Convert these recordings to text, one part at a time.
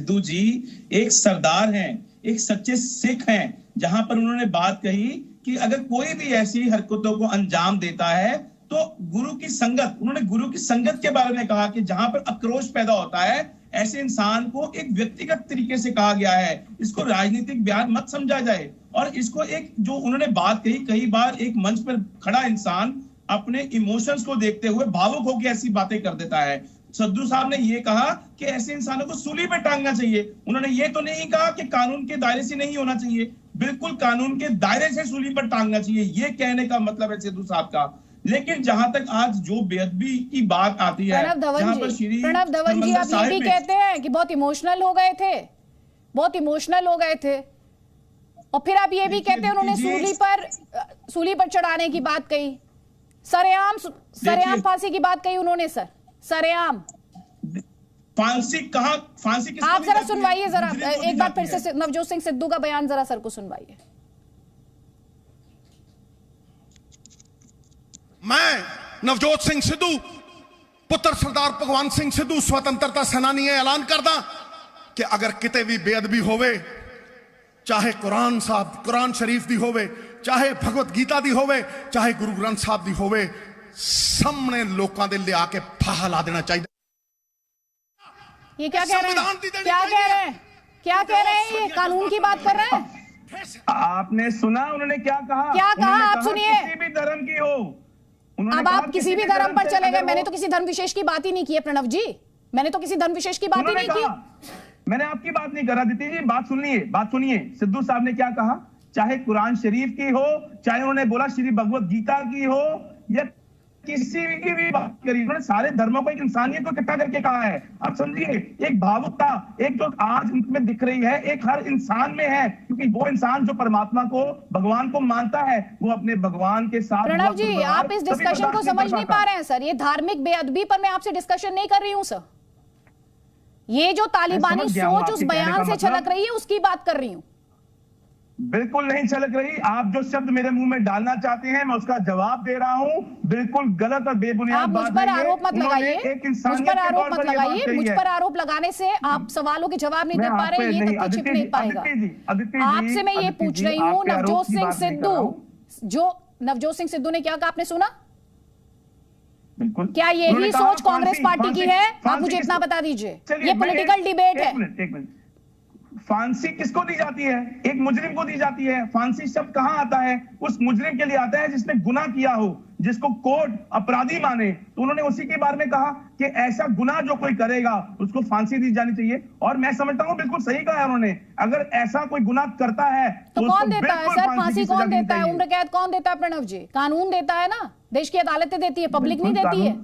सिद्धू जी एक सरदार हैं, एक सच्चे सिख हैं, जहां पर उन्होंने बात कही कि अगर कोई भी ऐसी हरकतों को अंजाम देता है तो गुरु की संगत, उन्होंने गुरु की संगत के बारे में कहा कि जहां पर आक्रोश पैदा होता है ऐसे इंसान को एक व्यक्तिगत तरीके से कहा गया है, इसको राजनीतिक बयान मत समझा जाए। और इसको एक जो उन्होंने बात कही, कई बार एक मंच पर खड़ा इंसान अपने इमोशंस को देखते हुए भावुक होकर ऐसी बातें कर देता है। सिद्धू साहब ने ये कहा कि ऐसे इंसानों को सूली पे टांगना चाहिए। उन्होंने ये तो नहीं कहा कि कानून के दायरे से नहीं होना चाहिए, बिल्कुल कानून के दायरे से सूली पर टांगना चाहिए, ये कहने का मतलब है सिद्धू साहब का। लेकिन जहां तक आज जो बेअदबी की बात आती है, जहां पर श्री प्रणव धवन जी आप ये भी कहते हैं कि बहुत इमोशनल हो गए थे, बहुत इमोशनल हो गए थे, और फिर आप ये भी कहते हैं उन्होंने सूली पर चढ़ाने की बात कही, सरेआम फांसी की बात कही उन्होंने। सर सरेआम फांसी कहां, फांसी किसको? आप जरा सुनवाइए, जरा एक बार फिर से नवजोत सिंह सिद्धू का बयान जरा सर को सुनवाइए। मैं नवजोत सिंह सिद्धू पुत्र सरदार भगवंत सिंह सिद्धू स्वतंत्रता सेनानी ऐलान करदा कि अगर किते भी बेअदबी होवे, चाहे कुरान साहब कुरान शरीफ दी होवे, चाहे भगवत गीता दी होवे, चाहे गुरु ग्रंथ साहब दी होवे, सामने लोकां दे लिया के फाहा ला देना चाहिए। ये क्या कह रहे हैं, क्या कह रहे हैं, क्या कह रहे हैं, ये कानून की बात कर रहे हैं? आपने सुना उन्होंने क्या कहा? क्या कहा आप सुनिए। किसी भी धर्म की हो, अब आप किसी भी धर्म पर चले गए। मैंने तो किसी धर्म विशेष की बात ही नहीं की है प्रणव जी, मैंने तो किसी धर्म विशेष की बात ही नहीं की। मैंने आपकी बात नहीं करा। दीदी जी बात सुनिए, बात सुनिए। सिद्धू साहब ने क्या कहा, चाहे कुरान शरीफ की हो, चाहे उन्होंने बोला श्री भगवत गीता की हो, या किसी की भी बात करी, उन्होंने सारे धर्मों को एक इंसानियत को इकट्ठा करके कहा है। आप समझिए, एक भावुकता, एक जो आज उनमें दिख रही है, एक हर इंसान में है, क्योंकि वो इंसान जो परमात्मा को, भगवान को मानता है, वो अपने भगवान के साथ। प्रणव जी आप इस डिस्कशन को समझ नहीं पा रहे हैं सर, ये धार्मिक बेअदबी पर मैं आपसे डिस्कशन नहीं कर रही हूं सर, ये जो तालिबानी सोच उस बयान से छलक रही है उसकी बात कर रही हूं। बिल्कुल नहीं छलक रही। आप जो शब्द मेरे मुंह में डालना चाहते हैं मैं उसका जवाब दे रहा हूं, बिल्कुल गलत और बेबुनियाद बात है। मुझ पर आरोप मत लगाइए, मुझ पर आरोप मत लगाइए, मुझ पर आरोप लगाने से आप सवालों के जवाब नहीं दे पा रहे, ये तथ्य छिप नहीं पाएगा। आपसे मैं ये पूछ रही हूँ, नवजोत सिंह सिद्धू, जो नवजोत सिंह सिद्धू ने क्या कहा आपने सुना? क्या यही सोच कांग्रेस पार्टी की है? आप मुझे इतना बता दीजिए, ये पॉलिटिकल डिबेट है। फांसी किसको दी जाती है? एक मुजरिम को दी जाती है। फांसी शब्द कहां आता है? उस मुजरिम के लिए आता है जिसने गुनाह किया हो, जिसको कोर्ट अपराधी माने। तो उन्होंने उसी के बारे में कहा कि ऐसा गुनाह जो कोई करेगा उसको फांसी दी जानी चाहिए, और मैं समझता हूं बिल्कुल सही कहा है उन्होंने। अगर ऐसा कोई गुनाह करता है तो कौन देता है सर फांसी? कौन देता है? उम्र कैद कौन देता है प्रणव जी? कानून देता है ना, देश की अदालतें देती है, पब्लिक नहीं देती है।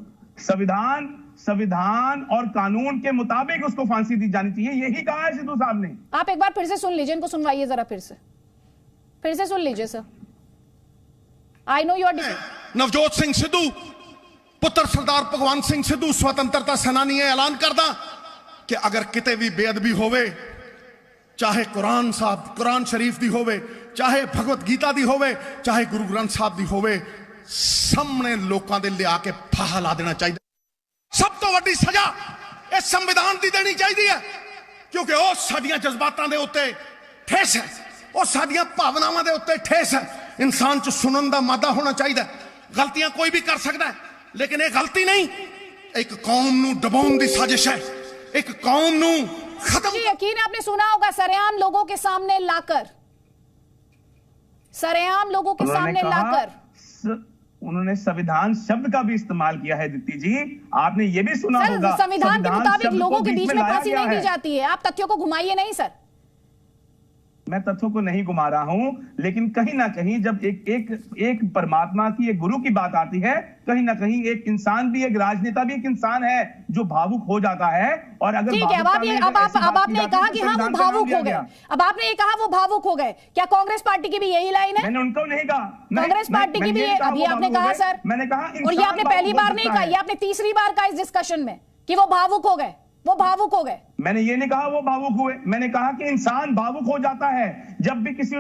संविधान और कानून के मुताबिक उसको फांसी दी जानी चाहिए, यही कहा है सिद्धू साहब ने। आप एक बार फिर से सुन लीजिए, इनको सुनवाइए जरा, फिर से सुन लीजिए sir. I know your Navjot Singh Sidhu पुत्र सरदार भगवंत सिंह सिद्धू स्वतंत्रता सेनानी ऐलान करदा कि अगर किते भी बेअदबी होवे, चाहे कुरान साहब कुरान शरीफ दी होवे, चाहे भगवत गीता दी होवे, चाहे गुरु ग्रंथ साहब दी होवे, सामने लोकां दे लिया के फाहा ला देना चाहिए। सब तो वड्डी सजा इस संविधान की देनी चाहिए है, क्योंकि वो साडियां जज्बातां दे उत्ते ठेस है, वो साडियां भावनावां दे उत्ते ठेस है। इंसान च सुनन दा मादा होना चाहिए। गलतियां कोई भी कर सकता है, लेकिन ये गलती नहीं, एक कौम नू डबाउण दी साजिश है, एक कौम नू खत्म। यकीन आपने सुना होगा, सरेआम लोगों के सामने लाकर, सरेआम लोगों के सामने लाकर उन्होंने संविधान शब्द का भी इस्तेमाल किया है। दीप्ति जी आपने ये भी सुना होगा, संविधान के मुताबिक लोगों के बीच में फांसी नहीं दी जाती है। आप तथ्यों को घुमाइए नहीं सर। मैं तथ्यों को नहीं घुमा रहा हूं, लेकिन कहीं ना कहीं जब एक परमात्मा की, एक गुरु की बात आती है, कहीं ना कहीं एक इंसान भी, एक राजनेता भी एक इंसान है जो भावुक हो जाता है। और अगर ठीक है, अब आपने कहा कि हाँ वो भावुक हो गए, अब आपने ये कहा वो भावुक हो गए, क्या कांग्रेस पार्टी की भी यही लाइन है? मैंने उनको नहीं कहा, कांग्रेस पार्टी की भी अभी आपने कहा सर, मैंने कहा, और ये आपने पहली बार नहीं कहा, ये आपने तीसरी बार कहा इस डिस्कशन में कि वो भावुक हो गए, वो भावुक हो गए। मैंने ये नहीं कहा वो भावुक हुए, मैंने कहा कि इंसान भावुक हो जाता है जब भी किसी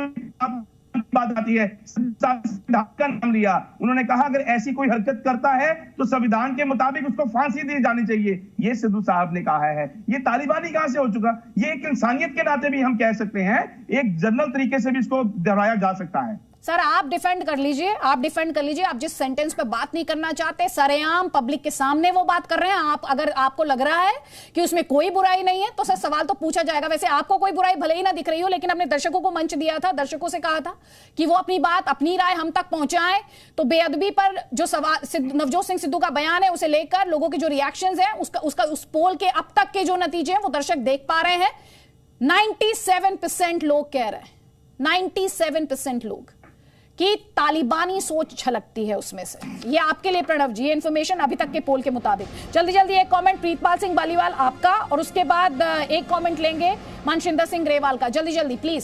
बात आती है, संविधान का नाम लिया, उन्होंने कहा अगर ऐसी कोई हरकत करता है तो संविधान के मुताबिक उसको फांसी दी जानी चाहिए। ये सिद्धू साहब ने कहा है। ये तालिबानी कहां से हो चुका? ये एक इंसानियत के नाते भी हम कह सकते हैं, एक जनरल तरीके से भी इसको दोहराया जा सकता है। सर आप डिफेंड कर लीजिए, आप डिफेंड कर लीजिए। आप जिस सेंटेंस पे बात नहीं करना चाहते, सरेआम पब्लिक के सामने वो बात कर रहे हैं। आप अगर आपको लग रहा है कि उसमें कोई बुराई नहीं है तो सर सवाल तो पूछा जाएगा। वैसे आपको कोई बुराई भले ही ना दिख रही हो, लेकिन अपने दर्शकों को मंच दिया था, दर्शकों से कहा था कि वो अपनी बात, अपनी राय हम तक पहुंचाएं। तो बेअदबी पर जो सवाल नवजोत सिंह सिद्धू का बयान है उसे लेकर लोगों के जो रिएक्शंस हैं, उसका उस पोल के अब तक के जो नतीजे हैं वो दर्शक देख पा रहे हैं। 97% लोग कह रहे हैं, 97% लोग कि तालिबानी सोच झलकती है उसमें से। ये आपके लिए प्रणव जी, ये इंफॉर्मेशन अभी तक के पोल के मुताबिक। जल्दी जल्दी एक कमेंट प्रीतपाल सिंह बालीवाल आपका, और उसके बाद एक कमेंट लेंगे मनशिंदर सिंह ग्रेवाल का। जल्दी जल्दी प्लीज।